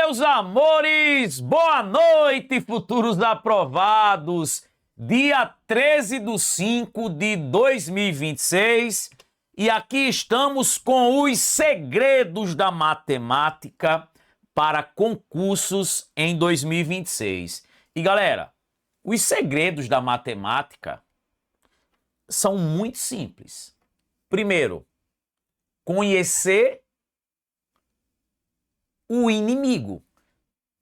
meus amores! Boa noite, futuros aprovados! Dia 13/5/2026 e aqui estamos com os segredos da matemática para concursos em 2026. E galera, os segredos da matemática são muito simples. Primeiro, conhecer o inimigo,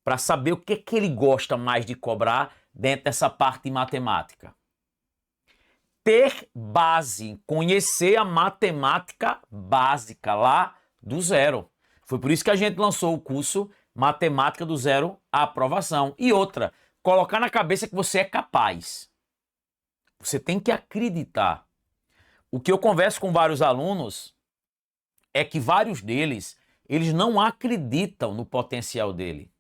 para saber o que ele gosta mais de cobrar dentro dessa parte de matemática. Ter base, conhecer a matemática básica lá do zero. Foi por isso que a gente lançou o curso Matemática do Zero à Aprovação. E outra, colocar na cabeça que você é capaz. Você tem que acreditar. O que eu converso com vários alunos é que vários deles eles não acreditam no potencial dele.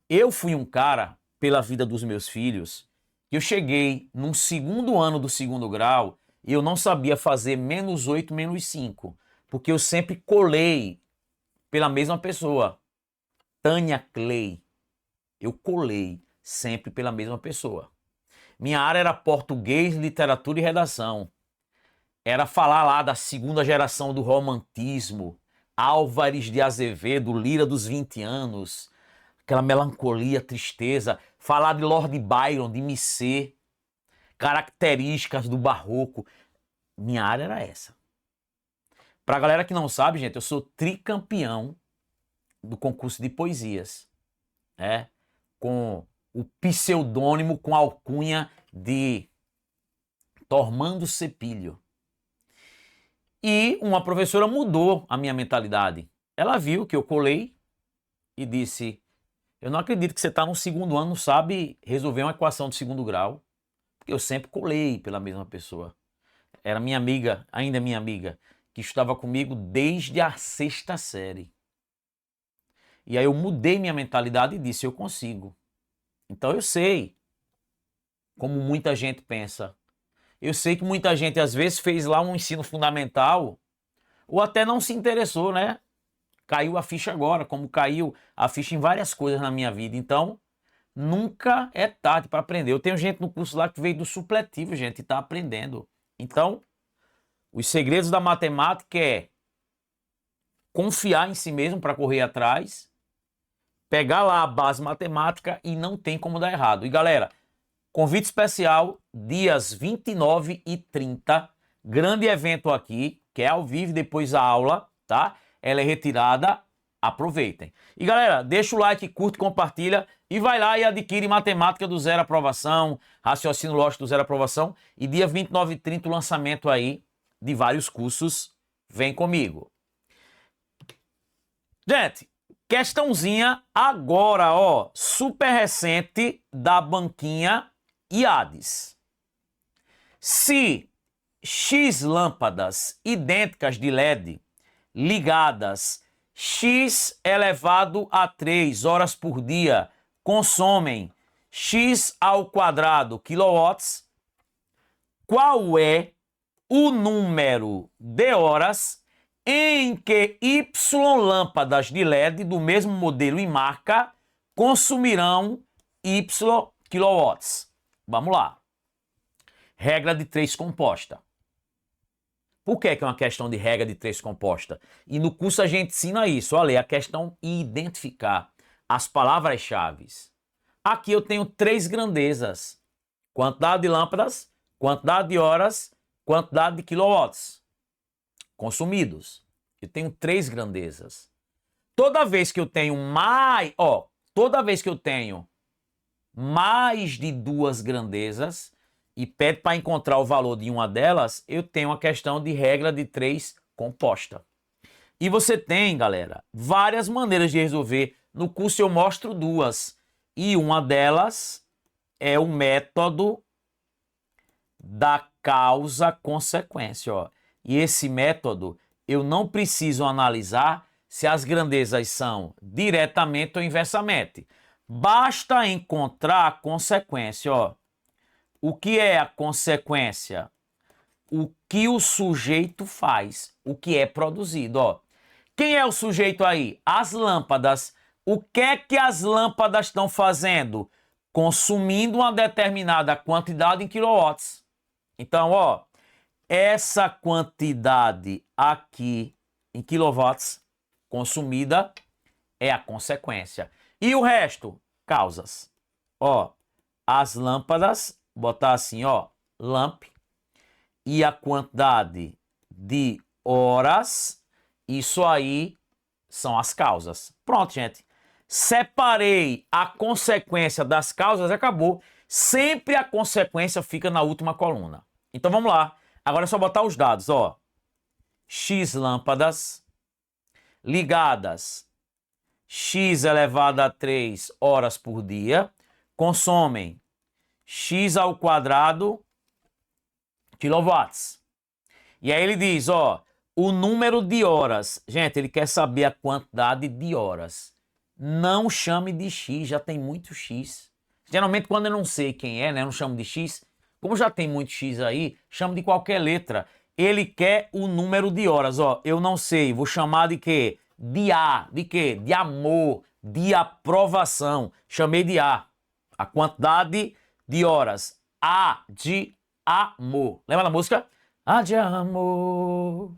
Eu fui um cara, pela vida dos meus filhos, que eu cheguei no segundo ano do segundo grau e eu não sabia fazer -8, -5, porque eu sempre colei pela mesma pessoa. Tânia Clay. Eu colei sempre pela mesma pessoa. Minha área era português, literatura e redação. Era falar lá da segunda geração do romantismo, Álvares de Azevedo, Lira dos 20 anos, aquela melancolia, tristeza, falar de Lord Byron, de Missé, características do barroco. Minha área era essa. Pra galera que não sabe, gente, eu sou tricampeão do concurso de poesias, com o pseudônimo, com a alcunha de Tormando Cepilho. E uma professora mudou a minha mentalidade. Ela viu que eu colei e disse: eu não acredito que você está no segundo ano, não sabe resolver uma equação de segundo grau. Porque eu sempre colei pela mesma pessoa. Era minha amiga, ainda minha amiga, que estava comigo desde a 6ª série. E aí eu mudei minha mentalidade e disse: eu consigo. Então eu sei como muita gente pensa. Eu sei que muita gente às vezes fez lá um ensino fundamental ou até não se interessou, né? Caiu a ficha agora, como caiu a ficha em várias coisas na minha vida. Então, nunca é tarde para aprender. Eu tenho gente no curso lá que veio do supletivo, gente, e está aprendendo. Então, os segredos da matemática é confiar em si mesmo para correr atrás, pegar lá a base matemática e não tem como dar errado. E galera, convite especial, dias 29 e 30, grande evento aqui, que é ao vivo depois da aula, tá? Ela é retirada, aproveitem. E galera, deixa o like, curte, compartilha e vai lá e adquire Matemática do Zero Aprovação, Raciocínio Lógico do Zero Aprovação e dia 29 e 30 o lançamento aí de vários cursos. Vem comigo. Gente, questãozinha agora, ó, super recente da banquinha IADES. Se X lâmpadas idênticas de LED ligadas X elevado a 3 horas por dia consomem X ao quadrado quilowatts, qual é o número de horas em que Y lâmpadas de LED do mesmo modelo e marca consumirão Y quilowatts? Vamos lá. Regra de 3 composta. Por que é uma questão de regra de 3 composta? E no curso a gente ensina isso. Olha, a questão de identificar as palavras-chave. Aqui eu tenho 3 grandezas. Quantidade de lâmpadas, quantidade de horas, quantidade de quilowatts consumidos. Eu tenho 3 grandezas. Toda vez que eu tenho mais de 2 grandezas e pede para encontrar o valor de uma delas, eu tenho uma questão de regra de 3 composta. E você tem, galera, várias maneiras de resolver. No curso eu mostro 2. E uma delas é o método da causa-consequência, ó. E esse método eu não preciso analisar se as grandezas são diretamente ou inversamente. Basta encontrar a consequência, ó. O que é a consequência? O que o sujeito faz, o que é produzido, ó. Quem é o sujeito aí? As lâmpadas O que é que as lâmpadas estão fazendo? Consumindo uma determinada quantidade em quilowatts. Então, ó, essa quantidade aqui em quilowatts consumida é a consequência. E o resto? Causas. Ó, as lâmpadas, botar assim, ó, lamp, e a quantidade de horas, isso aí são as causas. Pronto, gente. Separei a consequência das causas, acabou. Sempre a consequência fica na última coluna. Então vamos lá. Agora é só botar os dados, ó. X lâmpadas ligadas x elevado a 3 horas por dia consomem x ao quadrado quilowatts. E aí ele diz, ó, o número de horas. Gente, ele quer saber a quantidade de horas. Não chame de x, já tem muito x. Geralmente quando eu não sei quem é, né, eu não chamo de x. Como já tem muito x aí, chamo de qualquer letra. Ele quer o número de horas, ó. Eu não sei, vou chamar de quê? De A. De quê? De amor, de aprovação. Chamei de A. A quantidade de horas. A de amor. Lembra da música? A de amor,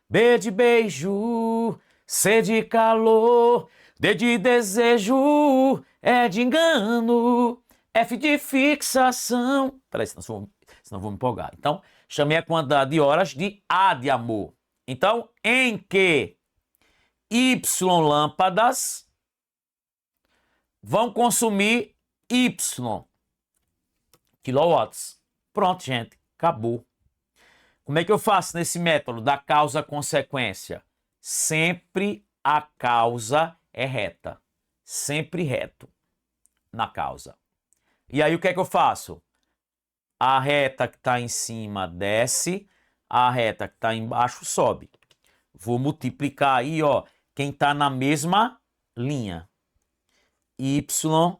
B de beijo, C de calor, D de desejo, E de engano, F de fixação. Peraí, senão eu vou me empolgar. Então, chamei a quantidade de horas de A de amor. Então, em que Y lâmpadas vão consumir Y quilowatts. Pronto, gente, acabou. Como é que eu faço nesse método da causa-consequência? Sempre a causa é reta. Sempre reto na causa. E aí o que é que eu faço? A reta que está em cima desce, a reta que está embaixo sobe. Vou multiplicar aí, ó, quem está na mesma linha. Y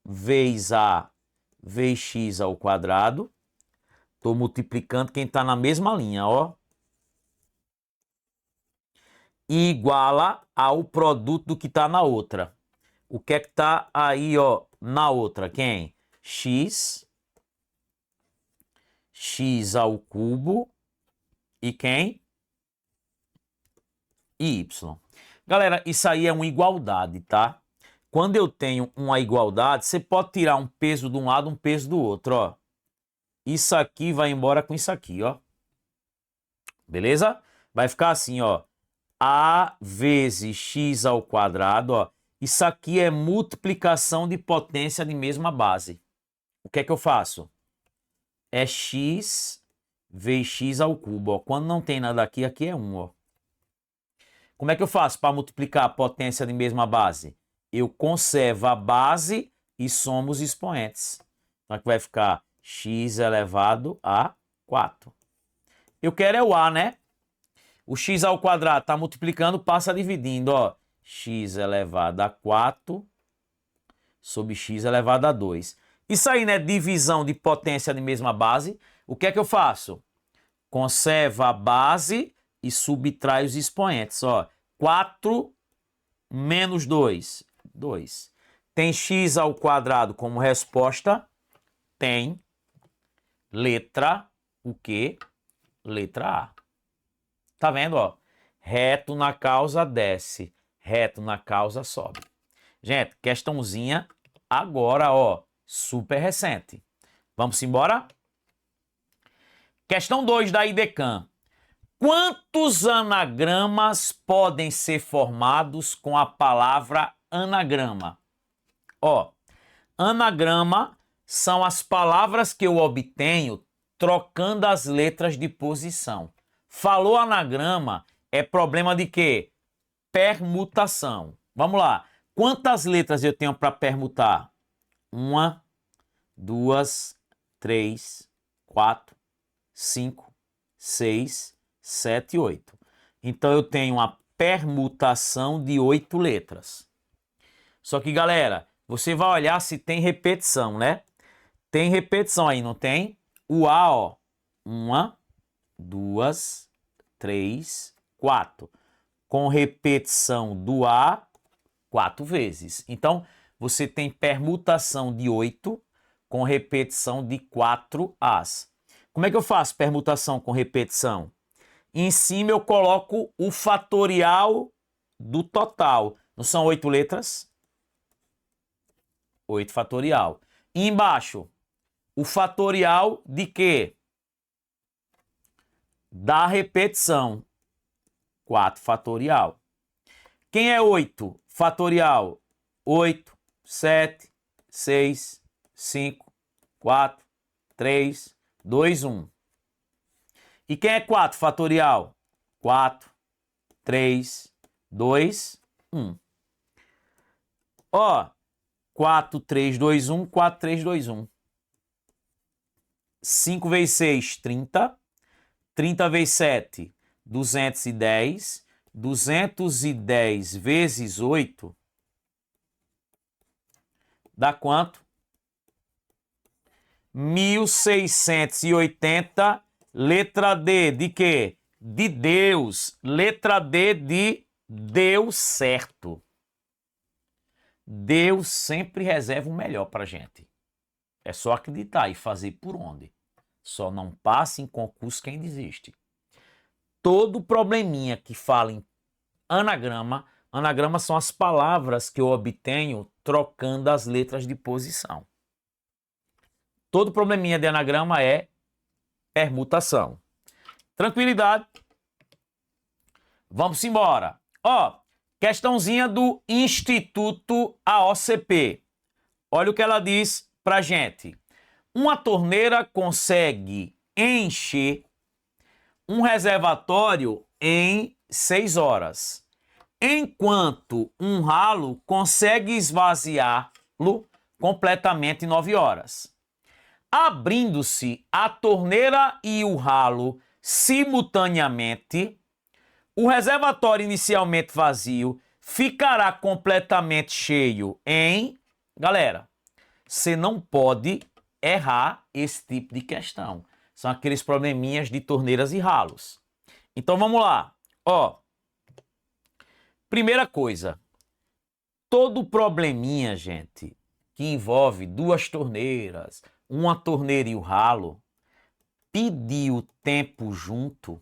vezes A vezes X ao quadrado. Estou multiplicando quem está na mesma linha, ó. E iguala ao produto do que está na outra. O que é que está aí, ó, na outra? Quem? X. X ao cubo. E quem? E Y. Galera, isso aí é uma igualdade, tá? Quando eu tenho uma igualdade, você pode tirar um peso de um lado, um peso do outro, ó. Isso aqui vai embora com isso aqui, ó. Beleza? Vai ficar assim, ó. A vezes x ao quadrado, ó. Isso aqui é multiplicação de potência de mesma base. O que é que eu faço? É x vezes x ao cubo, ó. Quando não tem nada aqui, aqui é 1, ó. Como é que eu faço para multiplicar a potência de mesma base? Eu conservo a base e somo os expoentes. Então aqui vai ficar x elevado a 4. Eu quero é o A, né? O x ao quadrado está multiplicando, passa dividindo, ó. X elevado a 4 sobre x elevado a 2. Isso aí, né? Divisão de potência de mesma base. O que é que eu faço? Conserva a base e subtrai os expoentes, ó. 4 menos 2, 2. Tem x ao quadrado como resposta? Tem. Letra, o quê? Letra A. Tá vendo, ó? Reto na causa desce, reto na causa sobe. Gente, questãozinha agora, ó, super recente. Vamos embora? Questão 2 da IDECAM. Quantos anagramas podem ser formados com a palavra anagrama? Ó, anagrama são as palavras que eu obtenho trocando as letras de posição. Falou anagrama, é problema de quê? Permutação. Vamos lá. Quantas letras eu tenho para permutar? 1, 2, 3, 4, 5, 6, 7, 8. Então eu tenho uma permutação de 8 letras. Só que, galera, você vai olhar se tem repetição, né? Tem repetição aí, não tem? O A, ó. 1, 2, 3, 4. Com repetição do A, 4 vezes. Então, você tem permutação de 8 com repetição de 4 As. Como é que eu faço permutação com repetição? Em cima eu coloco o fatorial do total. Não são 8 letras? 8 fatorial. E embaixo, o fatorial de quê? Da repetição. 4 fatorial. Quem é 8 fatorial? 8, 7, 6, 5, 4, 3, 2, 1. E quem é 4 fatorial? 4, 3, 2, 1. Ó, 4, 3, 2, 1, 4, 3, 2, 1. 5 vezes 6, 30. 30 vezes 7, 210. 210 vezes 8 dá quanto? 1680. Letra D de quê? De Deus. Letra D de deu certo. Deus sempre reserva o melhor para gente. É só acreditar e fazer por onde. Só não passa em concurso quem desiste. Todo probleminha que fala em anagrama, anagrama são as palavras que eu obtenho trocando as letras de posição. Todo probleminha de anagrama é permutação. Tranquilidade. Vamos embora. Ó, questãozinha do Instituto AOCP. Olha o que ela diz pra gente. Uma torneira consegue encher um reservatório em 6 horas, enquanto um ralo consegue esvaziá-lo completamente em 9 horas. Abrindo-se a torneira e o ralo simultaneamente, o reservatório inicialmente vazio ficará completamente cheio em... Galera, você não pode errar esse tipo de questão. São aqueles probleminhas de torneiras e ralos. Então vamos lá. Ó, primeira coisa, todo probleminha, gente, que envolve 2 torneiras, uma torneira e o ralo, pedir o tempo junto,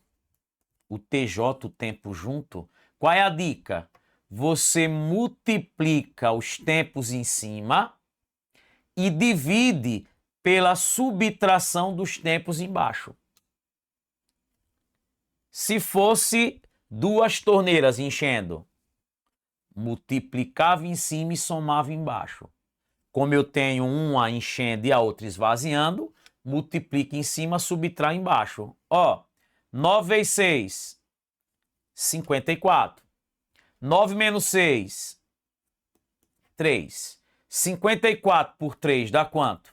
o TJ, o tempo junto, qual é a dica? Você multiplica os tempos em cima e divide pela subtração dos tempos embaixo. Se fosse 2 torneiras enchendo, multiplicava em cima e somava embaixo. Como eu tenho uma enchendo e a outra esvaziando, multiplica em cima, subtrai embaixo. Ó, 9 vezes 6, 54. 9 menos 6, 3. 54 por 3 dá quanto?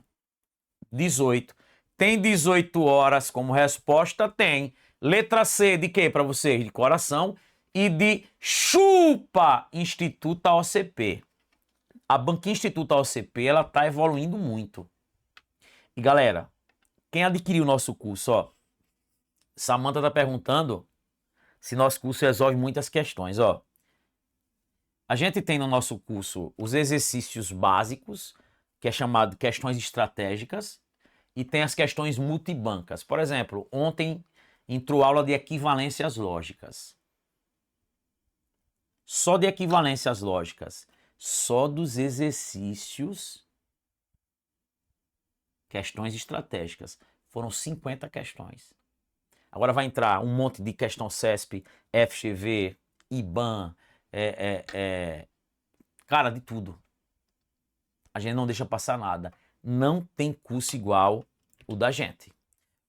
18. Tem 18 horas como resposta? Tem. Letra C de quê para vocês? De coração. E de chupa Instituto AOCP. A banquinha Instituto AOCP, ela tá evoluindo muito. E galera, quem adquiriu o nosso curso, ó, Samantha tá perguntando se nosso curso resolve muitas questões, ó. A gente tem no nosso curso os exercícios básicos, que é chamado questões estratégicas, e tem as questões multibancas. Por exemplo, ontem entrou aula de equivalências lógicas. Só de equivalências lógicas, só dos exercícios, questões estratégicas, foram 50 questões. Agora vai entrar um monte de questão CESP, FGV, IBAN, cara, de tudo. A gente não deixa passar nada. Não tem curso igual o da gente.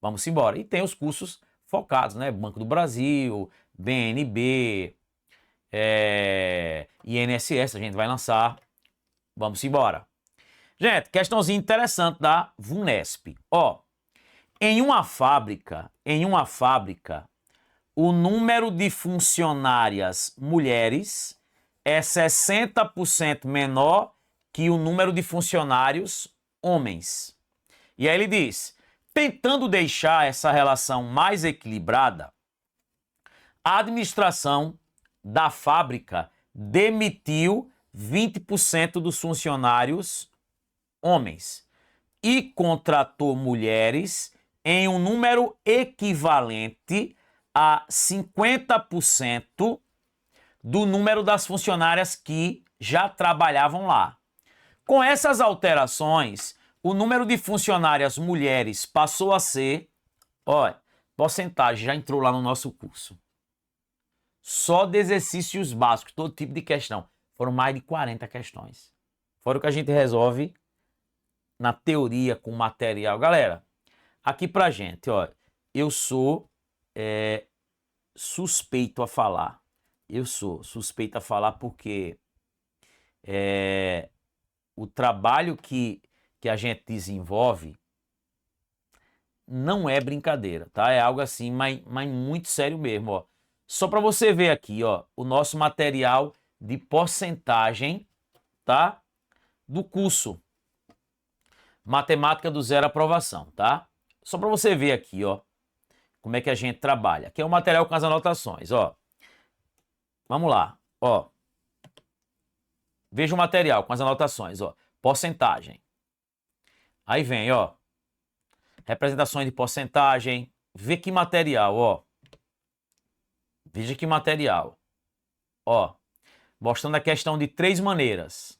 Vamos embora. E tem os cursos focados, né? Banco do Brasil, BNB, INSS, a gente vai lançar. Vamos embora. Gente, questãozinha interessante da VUNESP. Ó, em uma fábrica, o número de funcionárias mulheres é 60% menor que o número de funcionários homens. E aí ele diz, tentando deixar essa relação mais equilibrada, a administração da fábrica demitiu 20% dos funcionários homens e contratou mulheres em um número equivalente a 50% do número das funcionárias que já trabalhavam lá. Com essas alterações, o número de funcionárias mulheres passou a ser, olha, porcentagem, já entrou lá no nosso curso. Só de exercícios básicos, todo tipo de questão. Foram mais de 40 questões. Fora o que a gente resolve na teoria com material. Galera, aqui pra gente, ó, eu sou suspeito a falar. Eu sou suspeito a falar porque o trabalho que a gente desenvolve não é brincadeira, tá? É algo assim, mas muito sério mesmo, ó. Só para você ver aqui, ó, o nosso material de porcentagem, tá? Do curso Matemática do Zero Aprovação, tá? Só para você ver aqui, ó, como é que a gente trabalha. Aqui é o material com as anotações, ó. Vamos lá, ó. Veja o material com as anotações, ó. Porcentagem. Aí vem, ó. Representações de porcentagem. Vê que material, ó. Veja que material. Ó. Mostrando a questão de 3 maneiras.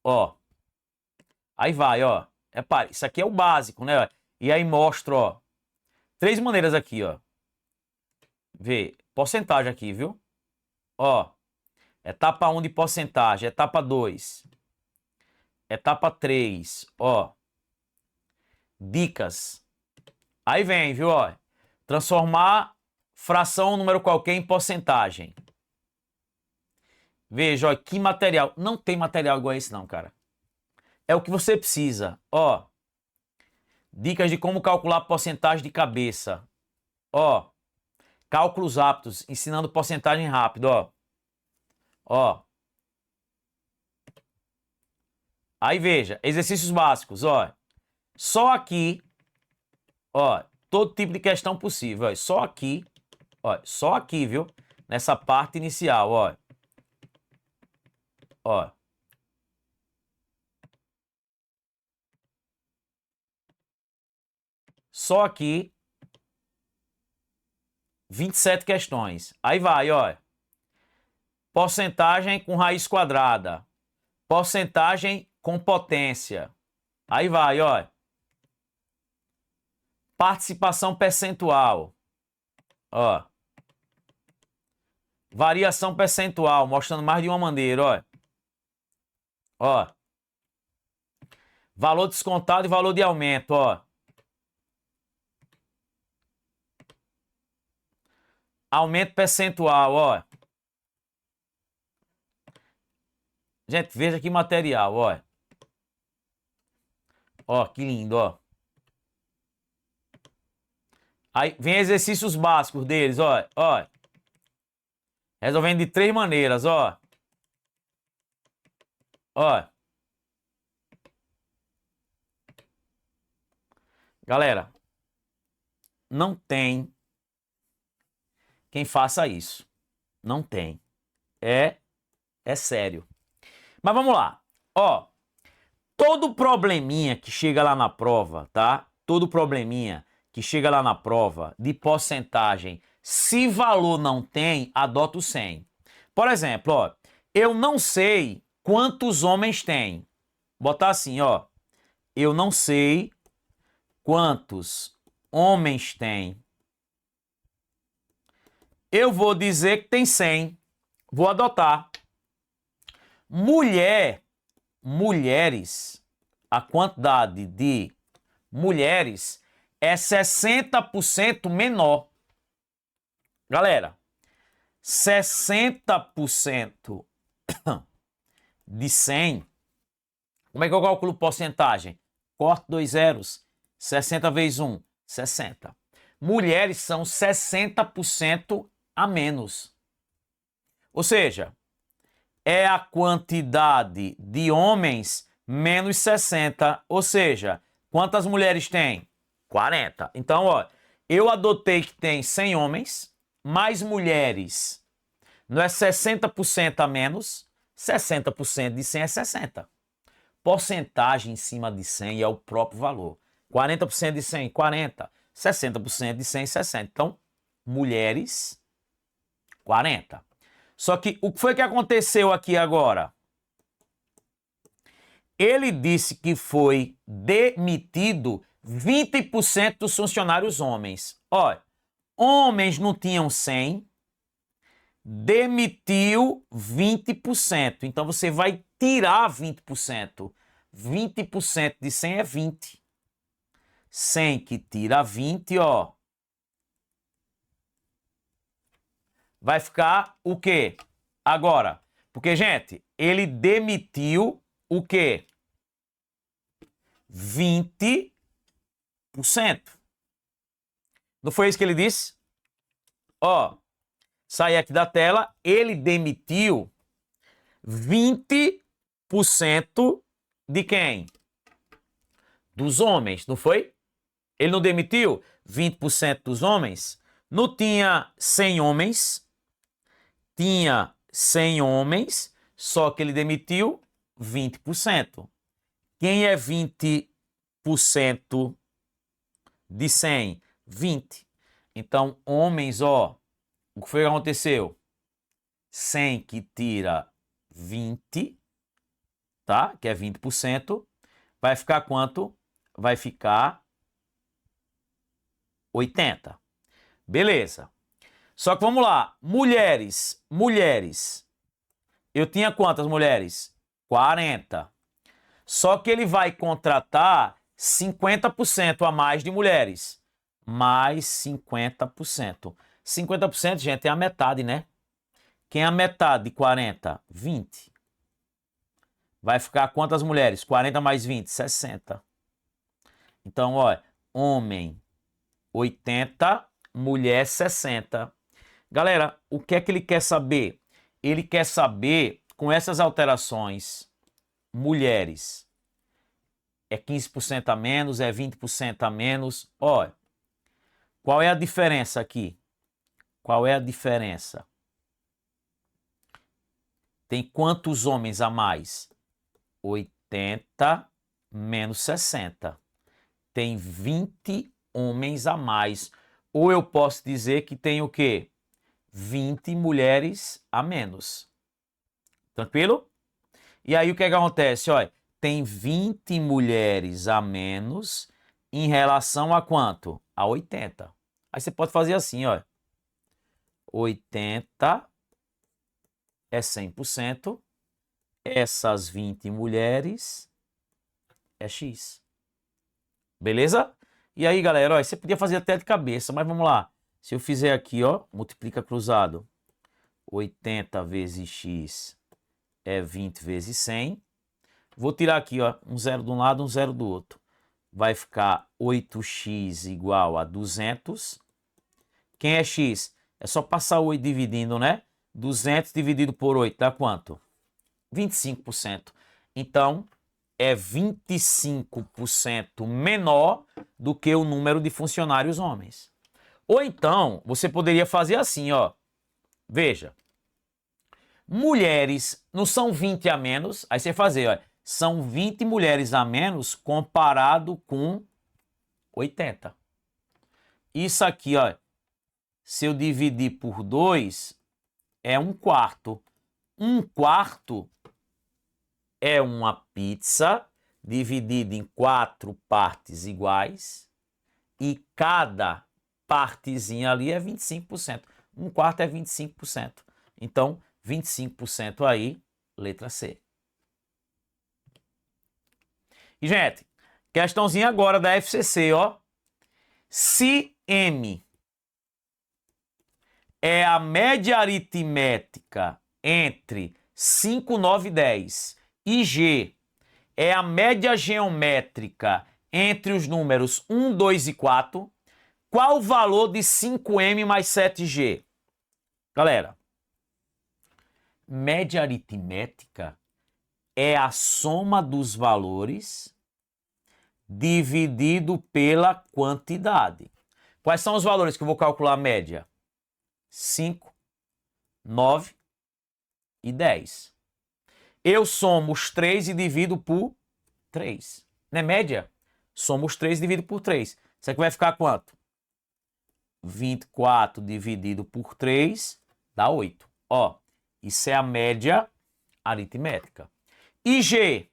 Ó. Aí vai, ó. Repare, isso aqui é o básico, né? E aí mostra, ó. 3 maneiras aqui, ó. Vê. Porcentagem aqui, viu? Ó. Etapa 1 de porcentagem. Etapa 2. Etapa 3. Ó. Dicas. Aí vem, viu? Ó. Transformar fração ou número qualquer em porcentagem. Veja, ó, que material. Não tem material igual a esse não, cara. É o que você precisa. Ó. Dicas de como calcular porcentagem de cabeça. Ó. Cálculos rápidos, ensinando porcentagem rápido, ó. Ó. Aí veja, exercícios básicos, ó. Só aqui, ó, todo tipo de questão possível, ó. Só aqui, viu? Nessa parte inicial, ó. Ó. Só aqui 27 questões. Aí vai, ó. Porcentagem com raiz quadrada. Porcentagem com potência. Aí vai, ó. Participação percentual. Ó. Variação percentual, mostrando mais de uma maneira, ó. Ó. Valor descontado e valor de aumento, ó. Aumento percentual, ó. Gente, veja que material, ó. Ó, que lindo, ó. Aí vem exercícios básicos deles, ó. Ó. Resolvendo de 3 maneiras, ó. Ó. Galera, não tem quem faça isso. Não tem. É sério. Mas vamos lá. Ó, todo probleminha que chega lá na prova, tá? Todo probleminha que chega lá na prova de porcentagem, se valor não tem, adota o 100. Por exemplo, ó, eu não sei quantos homens tem. Botar assim, ó. Eu não sei quantos homens tem. Eu vou dizer que tem 100. Vou adotar. Mulheres, a quantidade de mulheres é 60% menor. Galera, 60% de 100, como é que eu calculo porcentagem? Corto 2 zeros, 60 vezes 1, 60. Mulheres são 60% a menos. Ou seja, é a quantidade de homens menos 60. Ou seja, quantas mulheres tem? 40. Então, ó, eu adotei que tem 100 homens, mais mulheres. Não é 60% a menos? 60% de 100 é 60. Porcentagem em cima de 100 é o próprio valor. 40% de 100, 40. 60% de 100, 60. Então, mulheres, 40. Só que o que foi que aconteceu aqui agora? Ele disse que foi demitido 20% dos funcionários homens. Olha, homens não tinham 100, demitiu 20%. Então você vai tirar 20%. 20% de 100 é 20. 100 que tira 20, ó. Vai ficar o quê? Agora, porque, gente, ele demitiu o quê? 20%. Não foi isso que ele disse? Ó, sai aqui da tela, ele demitiu 20% de quem? Dos homens, não foi? Ele não demitiu 20% dos homens? Não tinha 100 homens? Tinha 100 homens, só que ele demitiu 20%. Quem é 20% de 100? 20. Então, homens, ó, o que foi que aconteceu? 100 que tira 20, tá? Que é 20%. Vai ficar quanto? Vai ficar 80. Beleza. Só que vamos lá. Mulheres. Eu tinha quantas mulheres? 40. Só que ele vai contratar 50% a mais de mulheres. Mais 50%. 50%, gente, é a metade, né? Quem é a metade de 40? 20. Vai ficar quantas mulheres? 40 mais 20? 60. Então, olha, homem 80, mulher 60. Galera, o que é que ele quer saber? Ele quer saber, com essas alterações, mulheres é 15% a menos, é 20% a menos. Olha, qual é a diferença aqui? Qual é a diferença? Tem quantos homens a mais? 80 menos 60. Tem 20 homens a mais. Ou eu posso dizer que tem o quê? 20 mulheres a menos. Tranquilo? E aí o que é que acontece? Olha, tem 20 mulheres a menos em relação a quanto? A 80. Aí você pode fazer assim, olha. 80 é 100%. Essas 20 mulheres é X. Beleza? E aí, galera, ó, você podia fazer até de cabeça, mas vamos lá. Se eu fizer aqui, ó, multiplica cruzado. 80 vezes X é 20 vezes 100. Vou tirar aqui, ó, um zero de um lado, um zero do outro. Vai ficar 8x igual a 200. Quem é x? É só passar o 8 dividindo, né? 200 dividido por 8 dá quanto? 25%. Então, é 25% menor do que o número de funcionários homens. Ou então, você poderia fazer assim, ó. Veja. Mulheres não são 20 a menos, aí você fazer, ó. São 20 mulheres a menos comparado com 80. Isso aqui, ó. Se eu dividir por 2, é 1/4. 1/4 é uma pizza dividida em 4 partes iguais e cada partezinha ali é 25%. 1/4 é 25%. Então, 25% aí, letra C. E, gente, questãozinha agora da FCC, ó. Se M é a média aritmética entre 5, 9 e 10 e G é a média geométrica entre os números 1, 2 e 4, qual o valor de 5M mais 7G? Galera, média aritmética é a soma dos valores dividido pela quantidade. Quais são os valores que eu vou calcular a média? 5, 9 e 10. Eu somo os 3 e divido por 3. Não é média? Somo os 3 e divido por 3. Isso aqui vai ficar quanto? 24 dividido por 3 dá 8. Ó, isso é a média aritmética. E G?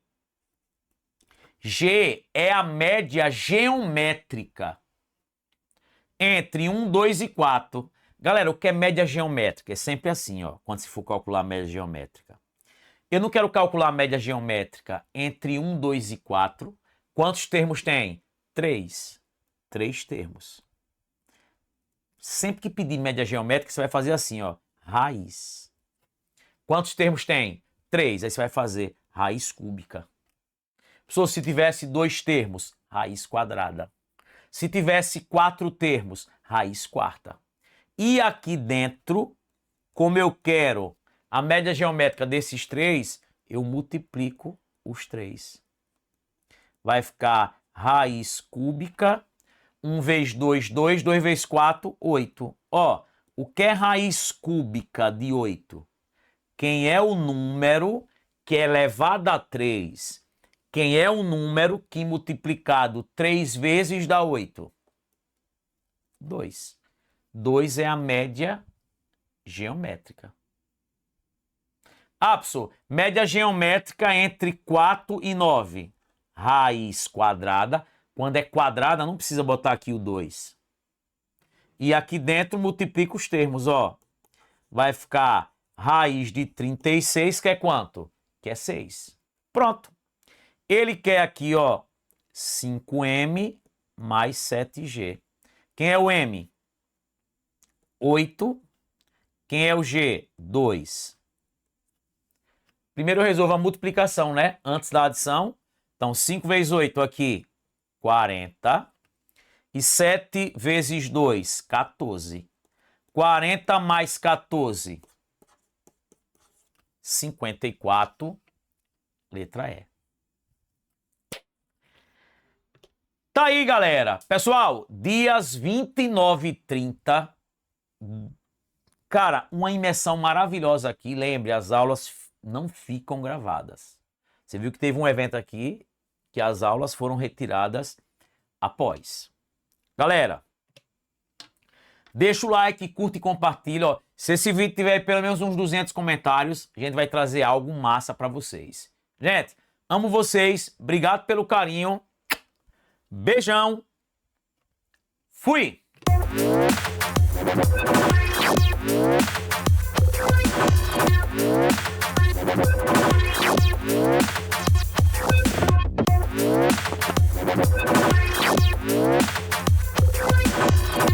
G é a média geométrica entre 1, 2 e 4. Galera, o que é média geométrica? É sempre assim, ó, quando se for calcular a média geométrica. Eu não quero calcular a média geométrica entre 1, 2 e 4. Quantos termos tem? 3. 3 termos. Sempre que pedir média geométrica, você vai fazer assim, ó, raiz. Quantos termos tem? 3. Aí você vai fazer raiz cúbica. Se tivesse 2 termos, raiz quadrada. Se tivesse 4 termos, raiz quarta. E aqui dentro, como eu quero a média geométrica desses 3, eu multiplico os 3. Vai ficar raiz cúbica, 1 vezes 2, 2, 2 vezes 4, 8. Ó, o que é raiz cúbica de 8? Quem é o número que é elevado a 3? Quem é o número que multiplicado 3 vezes dá 8? 2. 2 é a média geométrica. Ah, professor, média geométrica entre 4 e 9. Raiz quadrada. Quando é quadrada, não precisa botar aqui o 2. E aqui dentro multiplica os termos, ó. Vai ficar raiz de 36, que é quanto? Que é 6. Pronto. Ele quer aqui, ó, 5m mais 7g. Quem é o m? 8. Quem é o g? 2. Primeiro eu resolvo a multiplicação, né? Antes da adição. Então, 5 vezes 8 aqui, 40. E 7 vezes 2, 14. 40 mais 14, 54. Letra E. Tá aí, galera. Pessoal, dias 29 e 30. Cara, uma imersão maravilhosa aqui. Lembre, as aulas não ficam gravadas. Você viu que teve um evento aqui que as aulas foram retiradas após. Galera, deixa o like, curte e compartilha. Ó. Se esse vídeo tiver pelo menos uns 200 comentários, a gente vai trazer algo massa para vocês. Gente, amo vocês. Obrigado pelo carinho. Beijão. Fui!